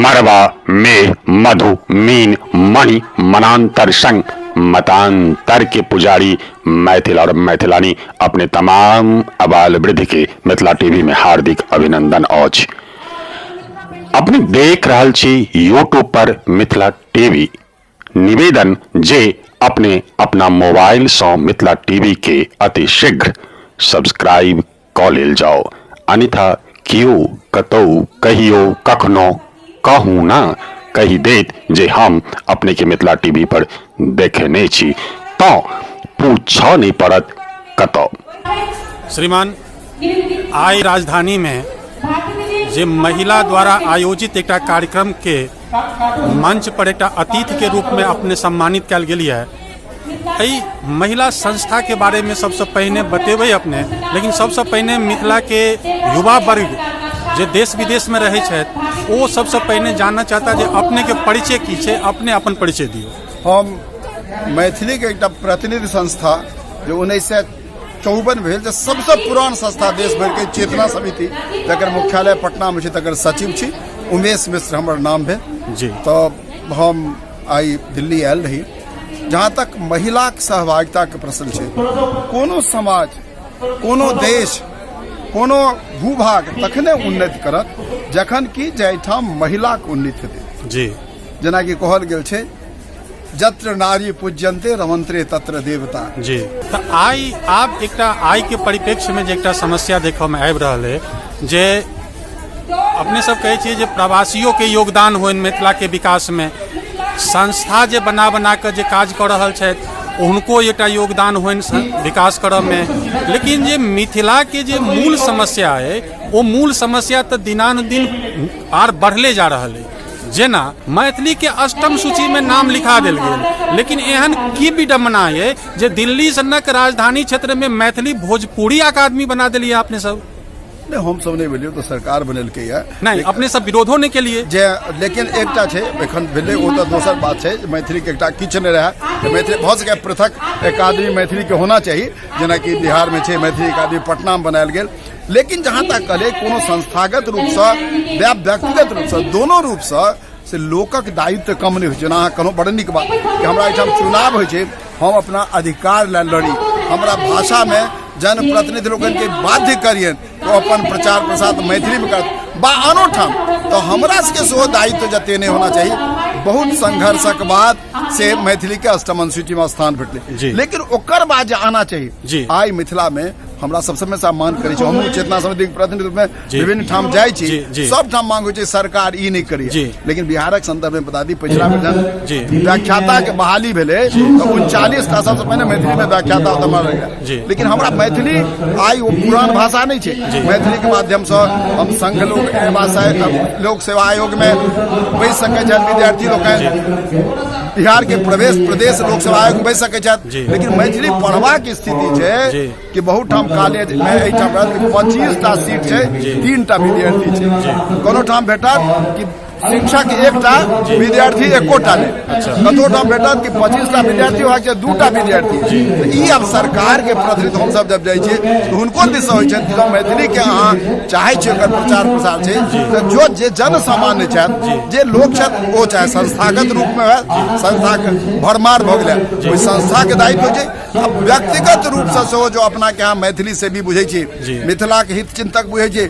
मरवा मेघ मधु मीन मणि मनांतर संग मतांतर के पुजारी मैथिल और मैथिलानी अपने तमाम आबाल वृद्ध के मिथिला टीवी में हार्दिक अभिनंदन। औच अपने देख रहल छी यूट्यूब पर मिथिला टीवी। निवेदन जे अपने अपना मोबाइल से मिथिला टीवी के अति शीघ्र सब्सक्राइब क लेल जाओ, अन्यथा कियो कतौ कहियो कखनो कहूँ ना कही देत जे हम अपने के मिथिला टीवी पर देखे नहीं छी तो पूछ नहीं पड़त कतो। श्रीमान, आई राजधानी में जे महिला द्वारा आयोजित एक कार्यक्रम के मंच पर एक अतिथि के रूप में अपने सम्मानित कल गेली है। एहि महिला संस्था के बारे में सबसे पहले बतेबै अपने, लेकिन सबसे पहले मिथिला के युवा वर्ग जे देश विदेश में रहे छथि वो सबसे पहले जानना चाहता है अपने के परिचय की छे, अपने अपन परिचय दियो। हम मैथिली के एक प्रतिनिधि संस्था जो 1954 भेल जे सबसे पुरान संस्था देश भर के चेतना समिति जकर मुख्यालय पटना में तकर सचिव छी उमेश मिश्र हमर नाम भेल जी। तो हम आई दिल्ली आयल रही। जहाँ तक महिला सहभागिता के प्रश्न है, कोनो समाज कोनो देश कोनो भूभाग तखने उन्नति करत जखन कि जाहिठाम महिला के उन्नति हेतै जी। जेना कि कहल गेल छै जत्र नारी पूज्यन्ते रमन्त्रे तत्र देवता जी। तो आई आप एक आई के परिप्रेक्ष्य में एक समस्या देखो में आबि रहल है जे अपने सब कहे छियै जे प्रवासियों के योगदान हो मिथिला के विकास में, संस्था जे बना बना के जे काज कर रहल छथि उनको एक योगदान हो विकास करब में, लेकिन जे मिथिला के जे मूल समस्या है वो मूल समस्या तो दिनानुदिन आर बढ़ले जा रहा है। जेना मैथिली के अष्टम सूची में नाम लिखा दिल गेल, लेकिन एहन की विडम्बना है जे दिल्ली सनक राजधानी क्षेत्र में मैथिली भोजपुरी अकादमी बना दिलिए आपने सब। नहीं, हम सब नहीं भेलिए तो सरकार बनेलकै है नहीं, अपने सब विरोधो नहीं के लिए जे, लेकिन एकटा छै एखन भेलै ओ तो दोसर बात छै। मैथिली के एकटा किछ नहीं रहा, मैथिली बहुत सके पृथक अकादमी मैथिली के होना चाहिए, जेना कि बिहार में छै मैथिली अकादमी पटना में बनायल गेल। लेकिन जहाँ तक कहले कोनो संस्थागत रूप से या व्यक्तिगत रूप से दोनों रूप से लोकक दायित्व कम नहीं हो। जेना कहूँ बड़ नीक बात कि हमरा एहिठाम चुनाव होइ छै, हम अपना अधिकार ला लड़ी, हमरा भाषा में जनप्रतिनिधि लोगन के बाध्य करियन तो अपन प्रचार प्रसार मैथिली में कर बा आनो ठाम, तो हमरा सबके सेहो दायित्व जते नहीं होना चाहिए। बहुत संघर्षक बाद से मैथिली के अष्टम सूची में स्थान भेटले, लेकिन ओकर बाद आना चाहिए। आई मिथिला में हमरा सब समय से मान करी हम चेतना समिति के प्रतिनिधि में विभिन्न ठाम जाय छी, सब ठाम मांग होय सरकार ई नहीं करी। लेकिन बिहारक संदर्भ में बता दी पिछला में व्याख्याता के बहाली भेले तो 39 सबसे पहले मैथिली में व्याख्याता उतमल रहे। लेकिन हमरा मैथिली आई वो पुरान भाषा नहीं है। मैथिली के माध्यम से हम संघ लोक सेवा आयोग में बैस सके विद्यार्थी लोग बिहार के प्रदेश लोक सेवा आयोग में बैस सके। लेकिन मैथिली पढ़वा की स्थिति है कि बहुत ठाम कॉलेज में 25टा सीट है, 3टा विद्यार्थी है। कोनो ठाम भेटत कि शिक्षक एकटा विद्यार्थी एकोटा ले, कतो ठाम भेटत कि 25टा विद्यार्थी हो छै 2टा विद्यार्थी। ई अब सरकार के प्रतिनिधि हम सब जब जाय छियै तो हुनको दिस होय छै कि मैथिली के अहाँ चाहे छियै ओकर प्रचार प्रसार छै तो जो जे जन सामान्य छथि जे लोक छथि ओ चाहे संस्थागत रूप में है, संस्था के भरमार भ गेलै ओहि संस्था के दायित्व होइ छै। अब व्यक्तिगत रूप से सेहो जो अपना के अहाँ मैथिली से भी बुझै छी, मिथिला के हित चिंतक बुझै छी,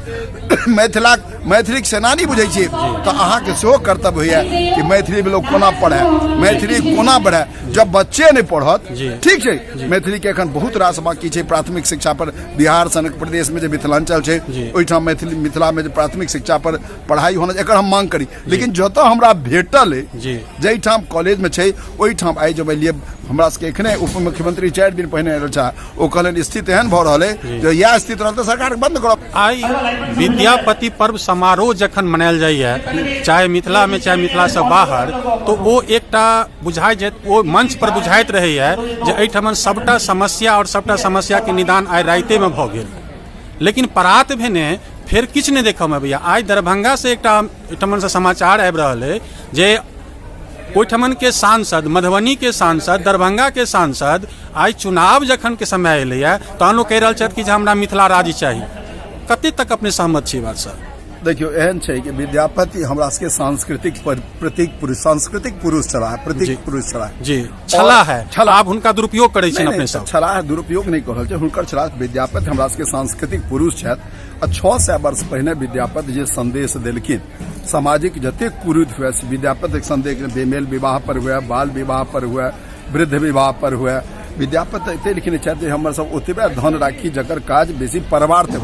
मैथिली के सेनानी बुझै छी, तो अहाँ के सेहो कर्तव्य होइए कि मैथिली में लोग कोना पढ़े, मैथिली कोना बढ़े। जब बच्चे नहीं पढ़त ठीक है, मैथिली के एखन बहुत रास बाकी है प्राथमिक शिक्षा पर। बिहार सनक प्रदेश में जो मिथिलांचल है ओहिठाम मैथिली मिथिला में प्राथमिक शिक्षा पर पढ़ाई होना एकर हम मांग करी। लेकिन जतऽ हमरा भेटल है जहिठाम कॉलेज में है ओहिठाम आई जब एलिए हमरा सबके एखने उप मुख्यमंत्री 4 दिन पहिने आयल छा, ओ कहलन स्थिति एहन भ रहल है जो यह स्थिति रहल सरकार बंद करब। आई विद्यापति पर्व समारोह जखन मनायल जाइए चाहे मिथिला में चाहे मिथिला से बाहर, तो वो एकटा बुझाई जे वो मंच पर बुझाइत रहे जे एहिठाम सबटा समस्या और सबटा समस्या के निदान आइ राइते में भ गेल। लेकिन परात भेने फिर किछ नहीं देखम अबैया। आई दरभंगा से एकटा से समाचार आबि रहल है जे ओहिठमन के सांसद, मधुबनी के सांसद, दरभंगा के सांसद आई चुनाव जखन के समय अयलै तहन ओ कहि रहल छथि कि हमरा मिथिला राज्य चाहिए। कते तक अपने सहमत छी बात सर? देखियो एहन छै कि विद्यापति हमरा सबके सांस्कृतिक सांस्कृतिक पुरुष छला है, प्रतीक पुरुष छला है। जी छला है, आप हुनका दुरुपयोग करै छी अपने सब। छला है, दुरुपयोग नहीं कर रहल छै, हुनकर छला। विद्यापति हमरा सबके सांस्कृतिक पुरुष छथि। 600 वर्ष पहिने विद्यापति जे संदेश देलखिन सामाजिक जते कुरीति हुए, विद्यापति संदेश बेमेल विवाह पर हुए, बाल विवाह पर हुए, वृद्ध विवाह पर हुए, विद्यापति एते लिखने चाहते हमर सब ओतबे धन राखी जकर काज बेसी परवार्थ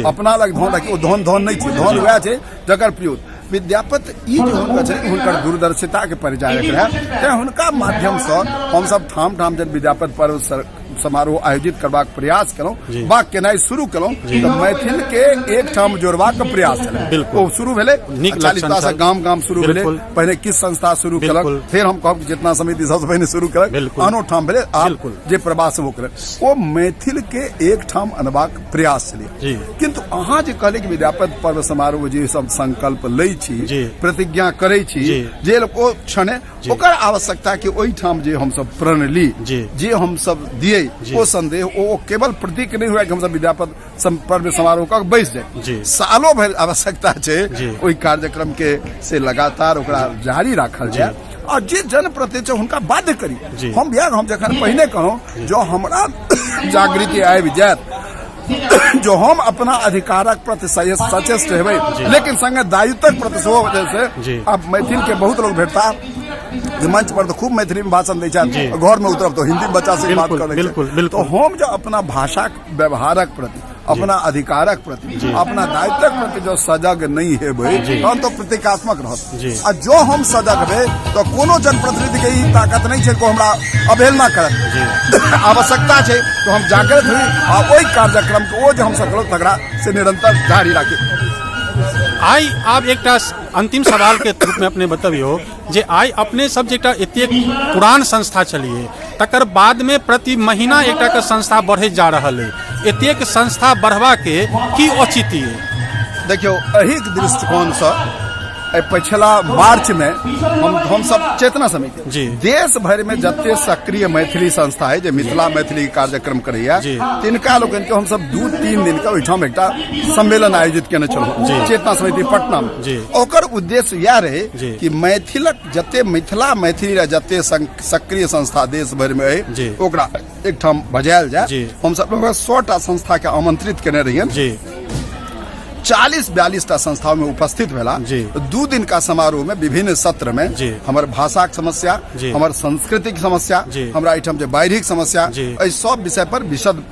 अपना लग धन राखी, ओ धन नहीं छै, धन वह छै जकर प्रयोग। विद्यापति ई जो हुनका छै हुनकर दूरदर्शिता के परिचायक रहे, तें हुनका माध्यम से हम सब ठाम ठाम जब विद्यापति पर्व समारोह आयोजित करबाक प्रयास केलहुँ बा केनाइ शुरू केलहुँ तो मैथिल के एक ठाम जोड़बाक प्रयास छलै। ओ शुरू भेलै 40 से गाम शुरू भेलै, पहिने किस संस्था शुरू केलक, फिर हम कहब जितना समिति सबसे पहिने शुरू केलक, आनो ठाम भेलै, आब जे प्रवास वो केलक, ओ मैथिल के एक ठाम अनबाक प्रयास छलै। किंतु अहाँ जे कहलियै कि विद्यापति पर्व समारोह जे सब संकल्प लै छी, प्रतिज्ञा करै छी, जे ओ क्षणे ओकर आवश्यकता के ओहि ठाम जे हम सब प्रण ली, जे हम सब दिए वो संदेह, वो केवल प्रतीक नहीं हुआ कि हम सब विद्यापति पर्व समारोह का बैस जाए, सालों भर आवश्यकता है ओहि कार्यक्रम के से लगातार ओकरा जारी रखल जाए और जे जनप्रतिनिधि हुनका बाध्य करी। हम जखन पहिने कहूँ जो हमरा जागृति आबि जायत, जो हम अपना अधिकारक प्रति सचेत हेबै, लेकिन संगे दायित्वक प्रति सेहो वजह से अब मैथिल के बहुत लोग भेटता मंच पर तो खूब मैथिली में भाषण दै छथि, घर में उतरब तो हिंदी में बच्चा से बात कर, तो हम जो अपना भाषा व्यवहारक प्रति, अपना अधिकारक प्रति, अपना दायित्वक प्रति जो सजग नहीं हेबै तहन तो प्रतीकात्मक रहत। आ जो हम सजग हेबै तो कोनो जनप्रतिनिधि के ई ताकत नहीं छै को हमरा अवहेलना करत, आवश्यकता छै तो हम जागृत हुई आ ओहि कार्यक्रम के ओ जे हम सकलहुँ तकरा से निरंतर जारी राखी। आई आप एक अंतिम सवाल के रूप में अपने बतबियो जे आई अपने सब जे एतेक पुरान संस्था चलिए तकर बाद में प्रति महीना एकटा के संस्था बढ़े जा रहा है, एतेक संस्था बढ़वा के की औचित्य? देखियो एहि दृष्टिकोण से पिछला मार्च में हम सब चेतना समिति देश भर में जते सक्रिय मैथिली संस्था है जो मिथिला मैथिली कार्यक्रम करैया, तिनका लोगन के हम सब 2-3 दिन का ओहिठाम एकटा सम्मेलन आयोजित केने छलहुँ चेतना समिति पटना में। ओकर उद्देश्य यह रहे कि मैथिलक जते मिथिला मैथिली जते सक्रिय संस्था देश भर में है ओकरा एक ठाम बजायल जाए। हम सब लोग 100टा संस्था के आमंत्रित केने रहिए, 40-42 संस्थाओं में उपस्थित भेला। 2 दिन का समारोह में विभिन्न सत्र में हमार भाषाक समस्या, हमार संस्कृतिक समस्या, हमारा एहिठाम जे बाढ़िक समस्या, एहि सब विषय पर विशद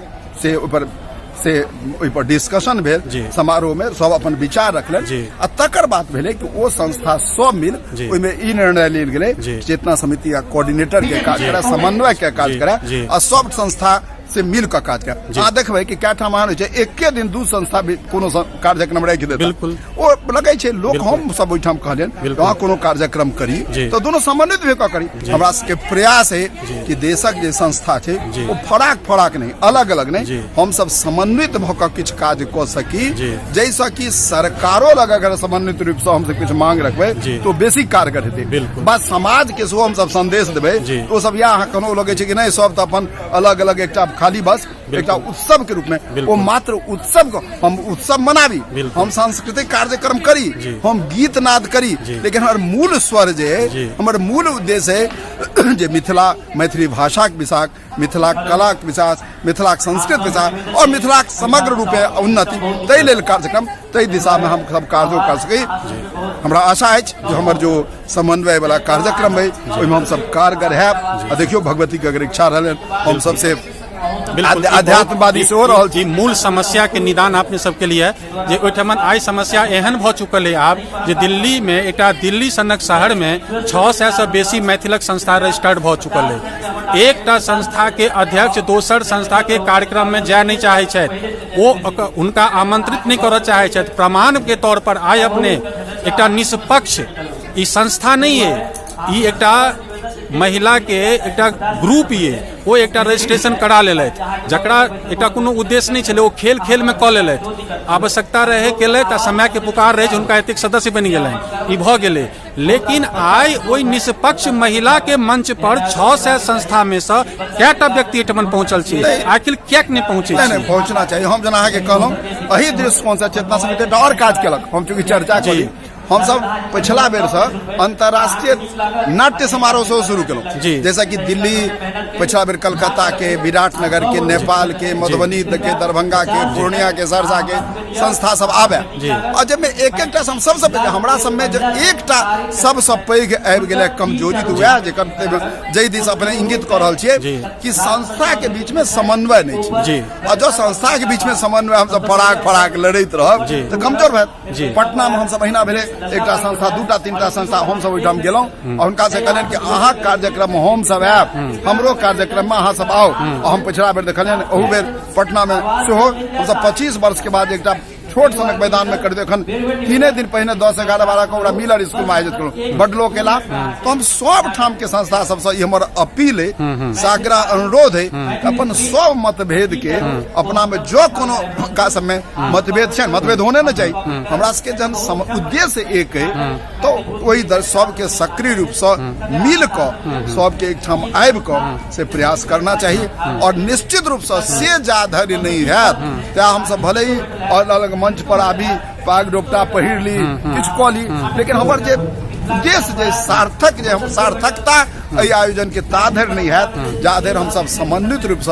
से ऊपर डिस्कशन भेल। समारोह में सब अपन विचार रखले आ तकर बात भेले कि वो संस्था सब मिल ओहिमे ई निर्णय लेल गेलै चेतना समिति या कोऑर्डिनेटर के काज करे, समन्वय के काज करे आ सब संस्था से मिल का काज कर। आ देखबै कि क्या मान होय छै एके दिन 2 संस्था भी कोनो कार्यक्रम राखि देता, ओ लगै छै लोक हम सब ओहिठाम कहलियन वहाँ कोनो कार्यक्रम करी तो दोनों समन्वित भे करी। हमरा सबके प्रयास है कि देशक जे संस्था छै ओ फराक नहीं, अलग अलग नहीं, हम सब समन्वित भ के किछ काज क सकी, जैसा कि सरकारों लग अगर समन्वित रूप से हम सब कुछ मांग रखबै तो बेसी कारगर हेतै। बस समाज के सेहो हम सब संदेश देबै तो सब या कोनो लगै छै कि नहीं सब तो अपन अलग अलग एकटा खाली बस एक उत्सव के रूप में, वो मात्र उत्सव को हम उत्सव मनावी, हम सांस्कृतिक कार्यक्रम करी, हम गीत नाद करी, लेकिन हमारे मूल स्वर जे हमारे मूल उद्देश्य है जे मिथिला मैथिली भाषा के विकास, मिथिला कला के विकास, मिथिला संस्कृत विकास और मिथिला समग्र रूपे उन्नति, तै लेल कार्यक्रम तै दिशा में हम सब कार्य कर सकी। हमरा आशा है जो हमारे जो समन्वय वाला कार्यक्रम है ओहिमे हम सब कारगर है। देखियो भगवती के अगर इच्छा रहे हम सबसे अध्यात्मवादी से हो रहा जी। मूल समस्या के निदान आपने सबके लिए जे ओहिठमन आई समस्या एहन भ चुकल है आब जे दिल्ली में एक दिल्ली सनक शहर में 600 से बेसी मैथिलक संस्था रजिस्टर्ड भ चुकल है। एकटा संस्था के अध्यक्ष दोसर संस्था के कार्यक्रम में जाय नहीं चाहे छथि, वो उनका आमंत्रित नहीं करऽ चाहे छथि। प्रमाण के तौर पर आइ अपने एकटा निष्पक्ष ई संस्था नहीं है, ई एकटा महिला के एकटा ग्रुप ये वो एकटा रजिस्ट्रेशन करा लेलथि, जकरा एकटा कोनो उद्देश्य नहीं छलै, वो खेल खेल में कऽ लेलथि, आवश्यकता रहे केलथि आ समय के पुकार रहे जे हुनका एतेक सदस्य बनि गेलनि, ई भऽ गेलै। लेकिन आइ ओहि निष्पक्ष महिला के मंच पर 600 संस्था में से कएटा व्यक्ति एहिठमन पहुंचल छी, आखिर किएक नहीं पहुंचे? नहीं पहुंचना चाहिए। हम जेना अहाँके कहलहुँ एही दृष्टिकोण से चेतना समिति और काज केलक। हम चूँकि चर्चा करी, हम सब पिछला बेर से अंतर्राष्ट्रीय नाट्य समारोह से शुरू केलहुँ, जैसा कि दिल्ली, पिछला बेर कलकत्ता के, विराटनगर के, नेपाल के, मधुबनी के, दरभंगा के, पूर्णिया के, सहरसा के संस्था सब आबे। और जब में एक एकटा हम सबसे पहले हमरा सब में जो एकटा सबसे पैघ आबि गेलै कमजोरी तो वएह जै दिस अपने इंगित कर रहल छियै कि संस्था के बीच में समन्वय नहीं छै। और जो संस्था के बीच में समन्वय हम सब फराक लड़ैत रहब तो कमजोर भए। पटना में हम सब महीना भेले एकटा संस्था, दूटा तीनटा संस्था हम सब ओहिठाम गेलहुँ और हुनका से कहलियनि कि अहाँ कार्यक्रम में हम सब आयब, हमरो कार्यक्रम में अहाँ सब आओ। और हम पिछला बेर देखलियनि ओहू बेर पटना में सेहो हम सब 25 वर्ष के बाद एकटा छोट सनक मैदान में कर एखन 3 दिन पहिने 10, 11, 12 को मिलर स्कूल में आयोजित करूँ, बड लोग एला। तो हम सब ठाम के संस्था सबसे हमर अपील है, साग्रह अनुरोध है, अपन सब मतभेद के अपना में जो कोनो का सब में मतभेद है, मतभेद होने न चाहिए, हमरा सबके जन उद्देश्य एक है, तो वही दर सबके सक्रिय रूप से मिल कर सबके एक ठाम आबि कर से प्रयास करना चाहिए। और निश्चित रूप से जा धैर्य नहीं है त्या हम सब भले ही अलग अलग मंच पर आबी, पाग डोपटा पहिर ली, किछु कऽ ली, लेकिन हमर जे उद्देश्य जे सार्थकता एहि आयोजन के ताधर नहीं है, जाधर हम सब समन्वित रूप से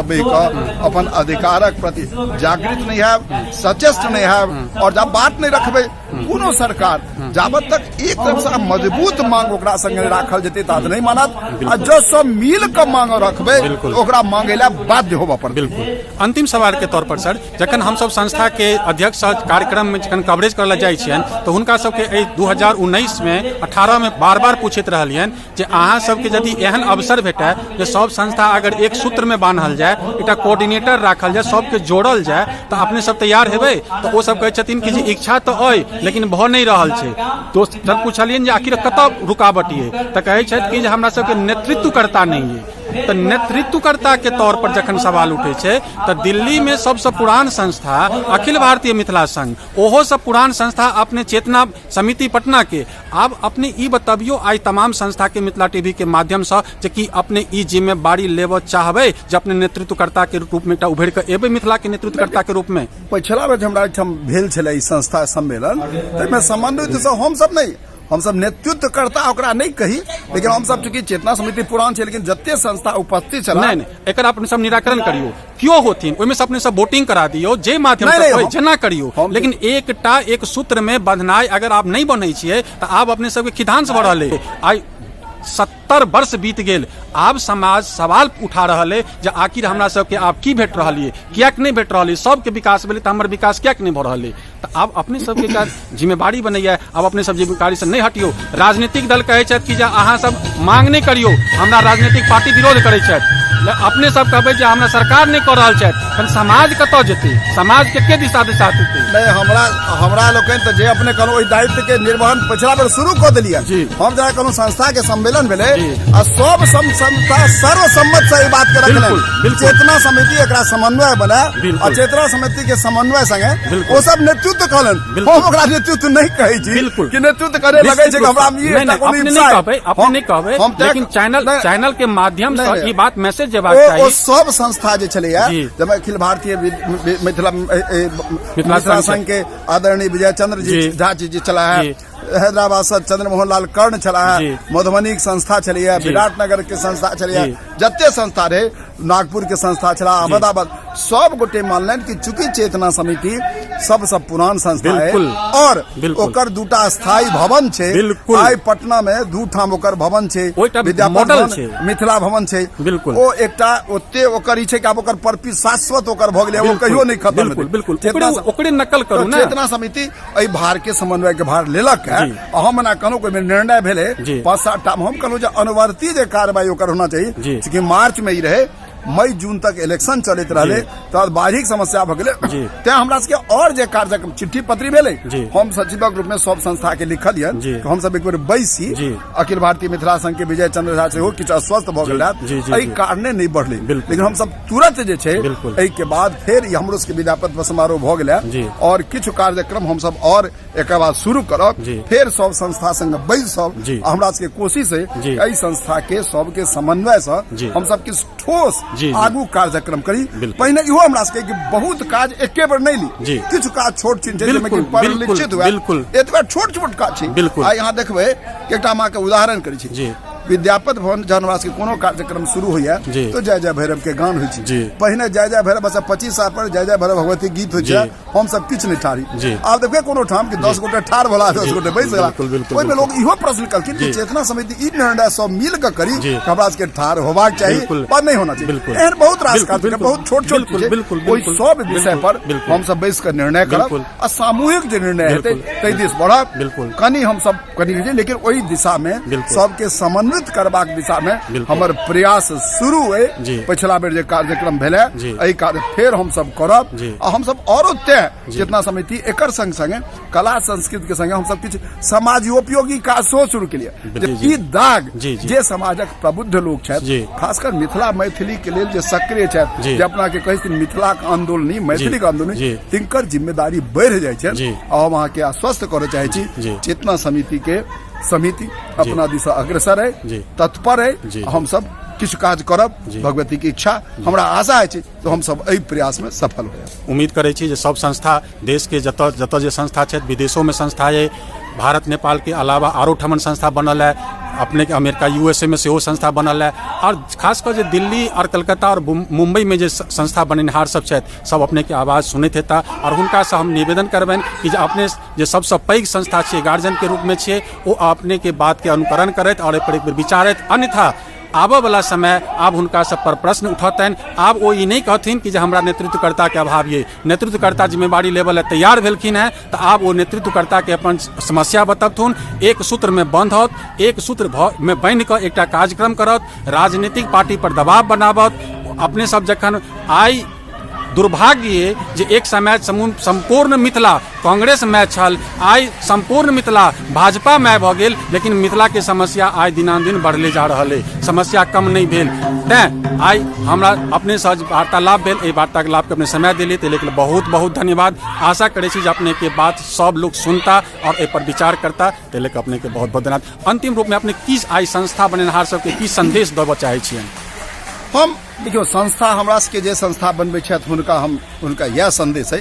अपन अधिकारक प्रति जागृत नहीं है, सचेष्ट नहीं है। और जब बात नहीं रखबे कोनो सरकार जाबत तक एक तरफ से मजबूत मांग ओकरा संगे राखल जेतै तात नहीं मानत, आ जो सब मिल के मांग रखबे ओकरा मांगे ला बाध्य होबा पड़त। बिल्कुल। अंतिम सवाल के तौर पर सर, जखन हम सब संस्था के अध्यक्ष कार्यक्रम में जखन कवरेज करल जाइ छियन तो हुनका सबके 2019 में 18 में बार पूछैत रहलियन जे अहाँ सबके यदि एहन अवसर भेटै जे सब संस्था अगर एक सूत्र में बांधल जाए, एकटा कोऑर्डिनेटर राखल जाए, सबके जोड़ल जाए तो अपने सब तैयार हेबै? तो ओ सब कहै छथिन कि जे इच्छा तो अइ लेकिन भऽ नहीं रहल छै। तो जब पूछलियन जे आखिर कतऽ रुकावट ये तऽ कहै छथि कि जे हमरा सबके नेतृत्वकर्ता नहीं है। तो नेतृत्वकर्ता के तौर पर जखन सवाल उठे छे तो दिल्ली में सबसे पुरान संस्था अखिल भारतीय मिथिला संघ, ओहो सब पुरान संस्था अपने चेतना समिति पटना के, आप अपने ई बतबियो आई तमाम संस्था के मिथिला टीवी के माध्यम से जे कि अपने ई जिम्मेवारी लेब चाहबे जे अपने नेतृत्वकर्ता के रूप में उभर के एबे मिथिला के नेतृत्वकर्ता के रूप में? पिछला बेर हमरा एहिठाम भेल छलै ई संस्था सम्मेलन, ताहिमे समन्वित से हम सब नहीं, हम सब नेतृत्व करता ओकरा नहीं कही, लेकिन हम सब चूंकि चेतना समिति पुरान है, लेकिन जत्ते संस्था उपस्थित चला नहीं एकर अपने सब निराकरण करियो, क्यों होथिन ओहिमे से अपने सब वोटिंग करा दियो, जे माध्यम से कोई जना करियो, लेकिन एकटा एक सूत्र में बंधनाई अगर आप नहीं बनै छियै तो आप अपने सबके खिधांश बढ़ रहले। आई 70 वर्ष बीत गेल, आब समाज सवाल उठा रहा है जे आखिर हमरा सबके आप की भेट रहा है, कियाक नहीं भेट रहा है, सबके विकास भेलै तो हमर विकास कियाक नहीं भऽ रहल है? तो आप अपने सबके जिम्मेवारी बनैया, आप अपने सब जिम्मेवारी से नहीं हटियो। राजनीतिक दल कहै छथि कि जे अहाँ सब मांग नहीं करियो, हमरा राजनीतिक पार्टी विरोध करै छथि, अपने सब कहबै जे हमरा सरकार नहीं कर रहल छथि, समाज कतऽ जेतै, समाज के दिशा देतै? नहीं हमरा लोकनि तऽ जे अपने कहलहुँ ओहि दायित्व के निर्वहन पिछला बेर शुरू कऽ देलियै। हम जहाँ कहलहुँ संस्था के सम्मेलन भेलै आ सब संस्था सर्वसम्मत से ई बात के रखलनि, चेतना समिति एकरा समन्वय बने, और चेतना समिति के समन्वय संगे ओ सब नेतृत्व कहलनि, हम ओकरा नेतृत्व नहीं कहै छी कि नेतृत्व करे लगै छै कि हमरा अपने नहीं कहबै, लेकिन चैनल के माध्यम से ई बात मैसेज जेबाक चाहिए। ओ सब संस्था जे छलैया, जब अखिल भारतीय मिथिला संघ के आदरणीय विजय चंद्र जी झा जी चला है, हैदराबाद से चंद्रमोहन लाल कर्ण चला है, मधुबनी की संस्था चली है, विराटनगर के संस्था चली है, जत्ते संस्था रहे, नागपुर के संस्था चला, अहमदाबाद, सब गोटे मानलन कि चूंकि चेतना समिति सबसे पुरान संस्था है और ओकर दूटा स्थायी भवन छे, आई पटना में दू ठाम ओकर भवन छे, विद्यापति मिथिला भवन छे, ओ एकटा ओते ओकर ई छे कि आब ओकर परपी शाश्वत ओकर भ गेलै, वो कहियो नहीं खत्म हेतै। बिल्कुल ओकरे नकल करू ना। चेतना समिति एहि भार के समन्वय के भार लेलक है, हम ना कहलहुँ कोई निर्णय भेले 5-7 टा, हम कहलहुँ जे अनुवर्ती जे कार्रवाई ओकर होना चाहिए कि मार्च में ही रहे मई जून तक इलेक्शन चलत रहे तो बाढ़िक समस्या भ गेलै जी। तें हमरा सबके और जे कार्यक्रम चिट्ठी पत्री भेलै जी। हम सचिवक रूप में सब संस्था के लिखल जी। यऽ हम सब एक बेर बैसी जी। अखिल भारतीय मिथिला संघ के विजय चंद्र झा सेहो किछु अस्वस्थ भ गेल जी, जी, एहि जी। कारणे नहीं बढ़लै बिल्कुल। लेकिन हम सब तुरंत जे छै बिल्कुल। एहि के बाद फेर ई हमरो सबके विद्यापति समारोह भ जी। गेलै और किछु कार्यक्रम हम सब और एकर बाद शुरू करब जी। फेर सब संस्था संग बैसब जी। हमरा सबके कोशिश है जी। एहि संस्था के सबके समन्वय से जी। हम सब किछु ठोस जी, जी। आगू कार्यक्रम करी बिल्कुल। पहिने इहो हमरा सबके कि बहुत काज एके बेर नहीं ली जी। किछु काज छोट छिन छै बिल्कुल, जाहिमे कि परिलक्षित बिल्कुल, हुए बिल्कुल। एतबे छोट छोट काज छै बिल्कुल। आइ यहाँ देखबै कि एकटा अहाँ के उदाहरण करै छी जी। विद्यापति भवन जहन हमरा सबके कोनो कार्यक्रम शुरू होइया जी। तो जय जय भैरव के गान होइ छै जी। पहिने जय जय भैरव बस 25 साल पर जय जय भैरव भगवती गीत होइ छै जी। हम सब किछु नहीं ठारी जी। आब देखबै कोनो ठाम कि 10 गोटे ठार भला 10 गोटे बैस गेला बिल्कुल, बिल्कुल, ओहिमे बिल्कुल। लोग इहो प्रश्न करलखिन कि जी। चेतना समिति ई निर्णय सब मिल के करी जी। कि हमरा सबके ठार होबाक चाही बिल्कुल। पर नहीं होना चाहिए बिल्कुल। एहन बहुत रास बिल्कुल, कार्यक्रम बिल्कुल। बहुत छोट छोट बिल्कुल, चीज बिल्कुल, ओहि बिल्कुल। सब विषय पर बिल्कुल। हम सब बैस कर निर्णय करब बिल्कुल। आ सामूहिक जे निर्णय हेतै बिल्कुल। ताहि दिस बढ़ब बिल्कुल। कनी हम सब कनी लेकिन ओहि दिशा में बिल्कुल। सबके समन्वित करबाक दिशा में बिल्कुल। हमर प्रयास शुरू है जी। पिछला बेर जे कार्यक्रम भेलै जी। एहि कार्य फेर हम सब करब जी। आ हम सब औरो तय चेतना समिति एकर संग संगे कला संस्कृति के संगे हम सब किछु समाजोपयोगी काज सेहो शुरू केलिए जी, जी। ई दाग जी, जी। जे समाजक प्रबुद्ध लोग जी। छथि खासकर मिथिला मैथिली के लेल जे सक्रिय छथि जी। जे अपना के कहै छथिन मिथिला के आंदोलनी मैथिली के आंदोलनी जी। तिनकर जिम्मेदारी बढ़ि जाइ छै जी। आ हम अहाँके आश्वस्त करय चाहै जी। छी चेतना समिति के समिति अपना दिशा अग्रसर है जी। तत्पर जी। है हम सब किछु काज करब भगवती की इच्छा हमरा आशा है तो हम सब एहि प्रयास में सफल हो उम्मीद करै छी जे सब संस्था देश के जतऽ जतऽ जे संस्था छथि विदेशों में संस्था है भारत नेपाल के अलावा आरो ठमन संस्था बनल है अपने के अमेरिका यूएसए में सेहो संस्था बनल है और खासकर जे दिल्ली और कलकत्ता और मुंबई में जे संस्था बनेनिहार सब छथि सब अपने के आवाज सुनैत हेता और हुनका से हम निवेदन करबनि कि जे अपने जे सबसे पैघ संस्था छियै गार्जियन के रूप में छियै ओ अपने के बात के अनुकरण करैत और एहि पर एक बेर विचारैत अन्यथा आबऽ वाला समय आब हुनका सब पर प्रश्न उठौतनि आब ओ ई नहीं कहथिन कि जे हमरा नेतृत्वकर्ता के अभाव ये नेतृत्वकर्ता जिम्मेवारी लेवल तैयार भेलखिन है तो आब ओ नेतृत्वकर्ता के अपन समस्या बतबथुन एक सूत्र में बंध होत एक सूत्र में बांधि कऽ एकटा कार्यक्रम करत राजनीतिक पार्टी पर दबाव बनाबत अपने सब जखन आइ दुर्भाग्य ये जे एक समय संपूर्ण मिथिला कांग्रेस में छल आइ संपूर्ण मिथिला भाजपा में भ गेल लेकिन मिथिला के समस्या आइ दिनानुदिन बढ़ले जा रहल है समस्या कम नहीं भेल तैं आइ हमरा अपने सहज वार्तालाप भेल एहि वार्तालाप के अपने समय दिली ताहि लेल बहुत बहुत धन्यवाद आशा करै छी जे अपने के बात सब लोग सुनता और एहि पर विचार करता ताहि लेल अपने के बहुत बहुत धन्यवाद अंतिम रूप में अपने की आइ संस्था बनेनिहार सबके की संदेश देबऽ चाहै छियनि हम देखियो संस्था हमरा सबके जे संस्था बनबै छथि हुनका यह संदेश है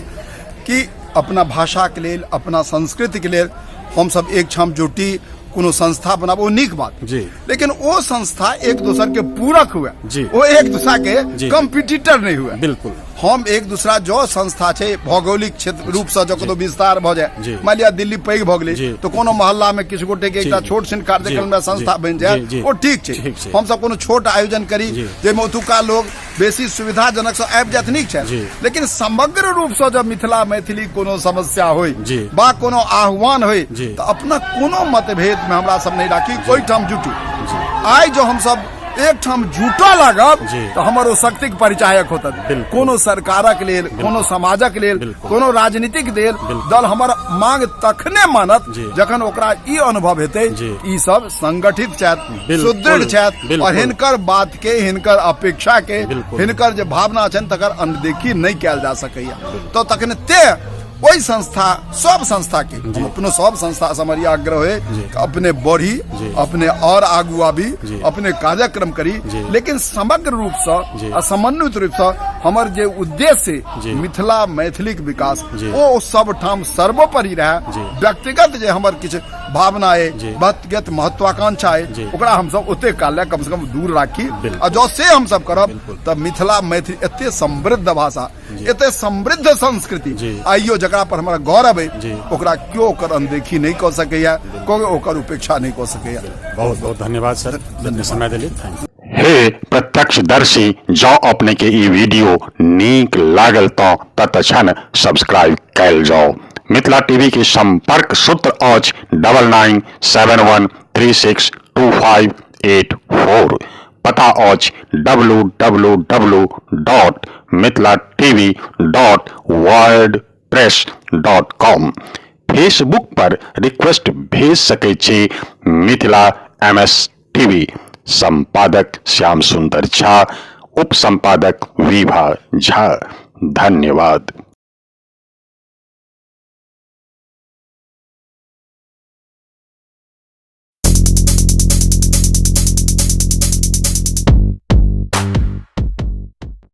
कि अपना भाषा के लेल अपना संस्कृति के लेल हम सब एक ठाम जुटी कोनो संस्था बनाबो नीक बात जी लेकिन वो संस्था एक दूसर के पूरक हुए जी वो एक दूसरा के कंपटीटर नहीं हुए बिल्कुल हम एक दूसरा जो संस्था छै भौगोलिक क्षेत्र रूप से जो कोनो विस्तार भ जाए मान लिया दिल्ली पैघ भ गेलै तो कोनो मोहल्ला में किछु गोटे के एकटा छोट छिन कार्यक्रम में संस्था बनि जाए ओ ठीक छै हम सब कोनो छोट आयोजन करी जेमे ओतुका लोग बेसी सुविधाजनक से आबि जात नीक छै लेकिन समग्र रूप से जब मिथिला मैथिली कोनो समस्या होय बा कोनो आह्वान होय तो अपना कोनो मतभेद में हमरा सब नहीं राखी कोई ठाम जुटू आइ जो हम सब एक ठाम झूठा लागब तो हमारो शक्ति के परिचायक होता कोनो सरकारक लेल कोनो समाजक लेल कोनो राजनीतिक दल हमर मांग तखने मानत जखन ओकरा ई अनुभव हेतै ई सब संगठित छथि सुदृढ़ छथि और हिनकर बात के हिनकर अपेक्षा के हिनकर जे भावना छनि तकर अनदेखी नहीं कैल जा सकैया तो तखने ते वही संस्था सब संस्था के अपनो सब संस्था से हमारी आग्रह है कि अपने बढ़ी अपने और आगू आबी अपने कार्यक्रम करी लेकिन समग्र रूप से समन्वित रूप से हमार जे उद्देश्य मिथिला मैथिली के विकास वो सब ठाम सर्वोपरि रहे व्यक्तिगत जे हमार किछु भावना है व्यक्तिगत महत्वाकांक्षा है ओकरा हम सब ओते काल कम से कम दूर राखी और जो से हम सब करब तब मिथिला मैथिली एते समृद्ध भाषा एते समृद्ध संस्कृति आइयो जकरा पर हमारा गौरव है ओकरा क्यों ओकर अनदेखी नहीं कर सकैया कोई ओकर उपेक्षा नहीं कर सकैया बहुत बहुत धन्यवाद सर जितने समय दिली थैंक यू हे प्रत्यक्षदर्शी जो अपने के ई वीडियो नीक लागल तो तत्क्षण सब्सक्राइब कैल जाओ मिथिला टीवी के संपर्क सूत्र अछि 9971362584 पता अछि www.mithilatv.wordpress.com। फेसबुक पर रिक्वेस्ट भेज सकै छी मिथिला MS टीवी। संपादक श्याम सुंदर झा, उप संपादक विभा झा। धन्यवाद।